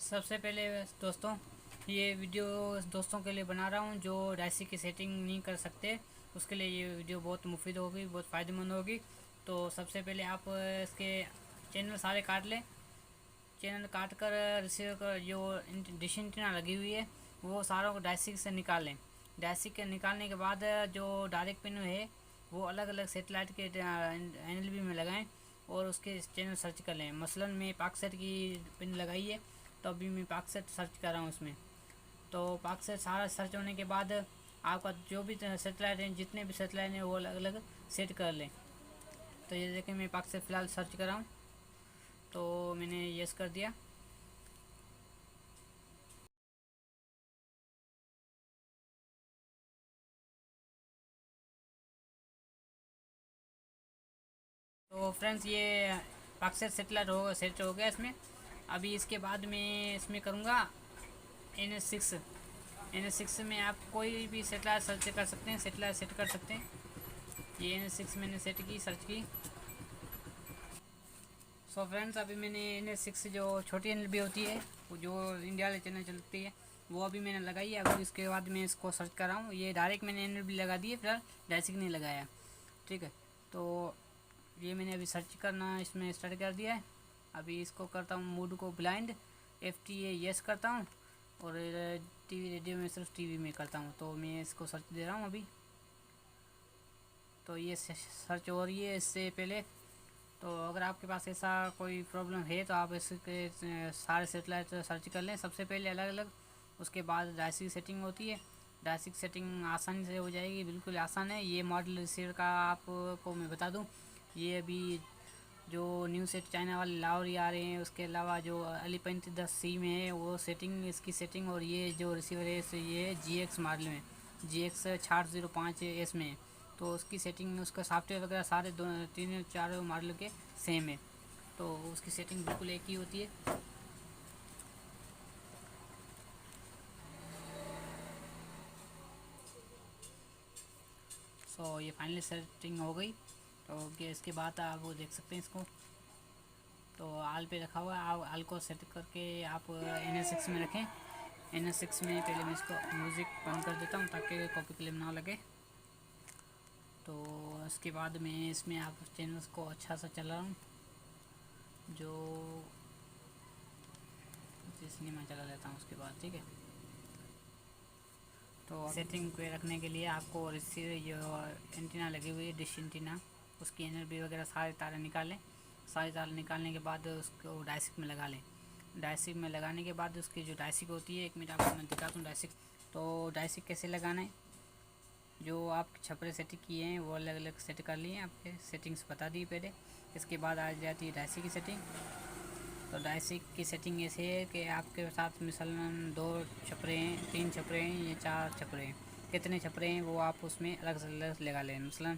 सबसे पहले दोस्तों ये वीडियो दोस्तों के लिए बना रहा हूँ जो डायसी की सेटिंग नहीं कर सकते, उसके लिए ये वीडियो बहुत मुफीद होगी, बहुत फ़ायदेमंद होगी। तो सबसे पहले आप इसके चैनल सारे काट लें। चैनल काट कर रिसीवर कर जो डिश एंटीना लगी हुई है वो सारों को डायसी से निकाल लें। डायसी के निकालने के बाद जो डायरेक्ट पिन है वो अलग अलग सेटेलाइट के NLB में लगाएं और उसके चैनल सर्च कर लें। मसलन मैं पाकसेट की पिन लगाई है तो अभी मैं पाकसेट सर्च कर रहा हूँ उसमें। तो पाकसेट सारा सर्च होने के बाद आपका जो भी सेटेलाइट है, जितने भी सेटेलाइट हैं वो अलग अलग सेट कर लें। तो ये देखें मैं पाकसेट फ़िलहाल सर्च कर रहा हूँ, तो मैंने यस कर दिया। तो फ्रेंड्स ये पाकसेट सेट हो गया इसमें। अभी इसके बाद मैं इसमें करूँगा NS6 में आप कोई भी सेटेलाइट सर्च कर सकते हैं, सेटेलाइट सेट कर सकते हैं। ये NS6 मैंने सेट की, सर्च की। सो फ्रेंड्स अभी मैंने NS6 जो छोटी NLB होती है वो जो इंडिया वाले चैनल चलती है वो अभी मैंने लगाई है। अभी इसके बाद मैं इसको सर्च कर रहा हूँ। ये डायरेक्ट मैंने NLB लगा दी है, फिलहाल डायरेक्ट नहीं लगाया, ठीक है। तो ये मैंने अभी सर्च करना इसमें स्टार्ट कर दिया है। अभी इसको करता हूँ मूड को ब्लाइंड, FTA यस करता हूँ और टीवी रेडियो में सिर्फ टीवी में करता हूँ। तो मैं इसको सर्च दे रहा हूँ अभी। तो ये सर्च हो रही है। इससे पहले तो अगर आपके पास ऐसा कोई प्रॉब्लम है तो आप इसके सारे सेटेलाइट सर्च कर लें सबसे पहले अलग अलग। उसके बाद डायसी सेटिंग होती है, डायसी सेटिंग आसानी से हो जाएगी, बिल्कुल आसान है। ये मॉडल रिसीवर का आपको मैं बता दूं, ये अभी जो न्यू सेट चाइना वाले लाहौरी आ रहे हैं, उसके अलावा जो अली 3510C में है वो सेटिंग, इसकी सेटिंग। और ये जो रिसीवर है ये GX मॉडल में, GX 6005S में है। तो उसकी सेटिंग, उसका सॉफ्टवेयर वगैरह सारे दो तीन चारों मॉडल के सेम है। तो उसकी सेटिंग बिल्कुल एक ही होती है। सो ये फाइनली सेटिंग हो गई। तो इसके बाद आप वो देख सकते हैं इसको। तो आल पे रखा हुआ है, आप आल को सेट करके आप NS6 में रखें। NS6 में पहले मैं इसको म्यूज़िक बंद कर देता हूँ ताकि कॉपी क्लेम ना लगे। तो इसके बाद मैं इसमें आप चैनल्स को अच्छा सा चला रहा हूँ, जो सिनेमा चला लेता हूँ उसके बाद, ठीक है। तो सेटिंग पे रखने के लिए आपको रिसीवर जो एंटीना लगी हुई है डिश एंटीना, उसकी NLB वगैरह सारे तारे निकालें। सारे तारे निकालने के बाद उसको डायसिक में लगा लें। डायसिक में लगाने के बाद उसकी जो डायसिक होती है, एक मिनट आपको मैं दिखाता हूँ डायसिक। तो डायसिक कैसे लगाना है, जो आप छपरे सेटिंग किए हैं वो अलग अलग सेट कर लिए हैं, आपके सेटिंग्स बता दी पहले। इसके बाद आ जाती है डायसिक की सेटिंग। तो डायसिक की सेटिंग ऐसे है कि आपके साथ मिसालन 2 छपरे हैं, 3 छपरे हैं या 4 छपरे हैं, कितने छपरे हैं वो आप उसमें अलग से अलग लगा लें। मसलन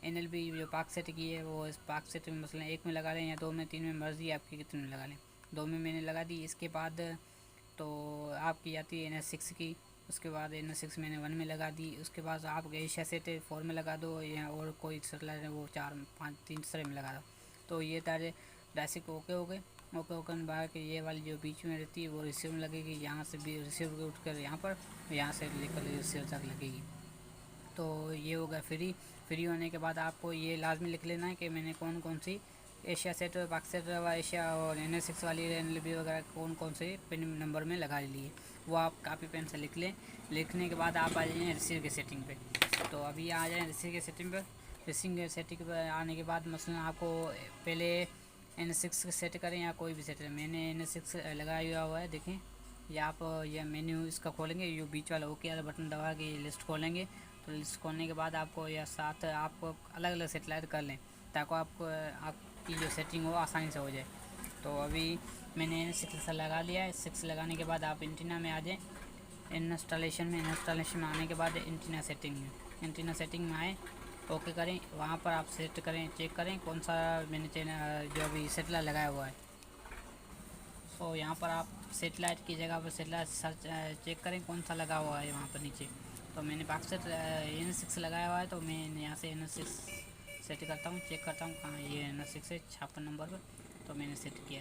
NLB जो पाक सेट की है वो इस पाक सेट में मसलन 1 में लगा लें या 2 में, 3 में, मर्ज़ी आपकी कितने में लगा लें। 2 में मैंने लगा दी। इसके बाद तो आपकी आती है NS6 की। उसके बाद NS6 मैंने 1 में लगा दी। उसके बाद आप एशिया सेट 4 में लगा दो, या और कोई सेटेलाइट है वो 4, 5, 3 तरह में लगा दो। तो ये तारे डायसिक ओके हो गए। ओके ओकन बाहर के ये वाली जो बीच में रहती है वो रिसीवर में लगेगी, यहाँ से भी रिसीवर को उठ कर यहाँ पर, यहाँ से लेकर रिसीवर तक लगेगी। तो ये होगा फ्री होने के बाद आपको ये लाजमी लिख लेना है कि मैंने कौन कौन सी एशिया सेट, पाकसेट, एशिया और NS6 वाली NLB वगैरह कौन कौन से पिन नंबर में लगा लिए, वो आप कापी पेन से लिख लें। लिखने के बाद आप आ जाइए रिसीवर की सेटिंग पे। तो अभी आ जाएँ रिसीवर की सेटिंग पर। रिसीवर की सेटिंग पर आने के बाद मसलन आपको पहले NS6 सेट करें या कोई भी सेट करें। मैंने NS6 लगाया हुआ है, देखें। या आप यह मेन्यू इसका खोलेंगे, ये बीच वाला ओके वाला बटन दबा के लिस्ट खोलेंगे। तो लिस्ट खोलने के बाद आपको या साथ आपको अलग अलग सेटेलाइट कर लें ताकि आपको आपकी जो सेटिंग हो आसानी से हो जाए। तो अभी मैंने NS6 लगा लिया है। 6 लगाने के बाद आप एंटीना में आ जाएँ। इंस्टॉलेशन में आने के बाद एंटीना सेटिंग में आए, ओके करें। वहाँ पर आप सेट करें, चेक करें कौन सा मैंने चैनल जो अभी सेटेलाइट लगाया हुआ है। तो यहाँ पर आप सेटेलाइट की जगह पर सेटेलाइट सर्च चेक करें कौन सा लगा हुआ है वहाँ पर नीचे। तो मैंने पाकसेट NS6 लगाया हुआ है, तो मैं यहाँ से NS6 सेट करता हूँ, चेक करता हूँ कहाँ ये NS6 है 56 नंबर पर। तो मैंने सेट किया।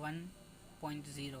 1.0.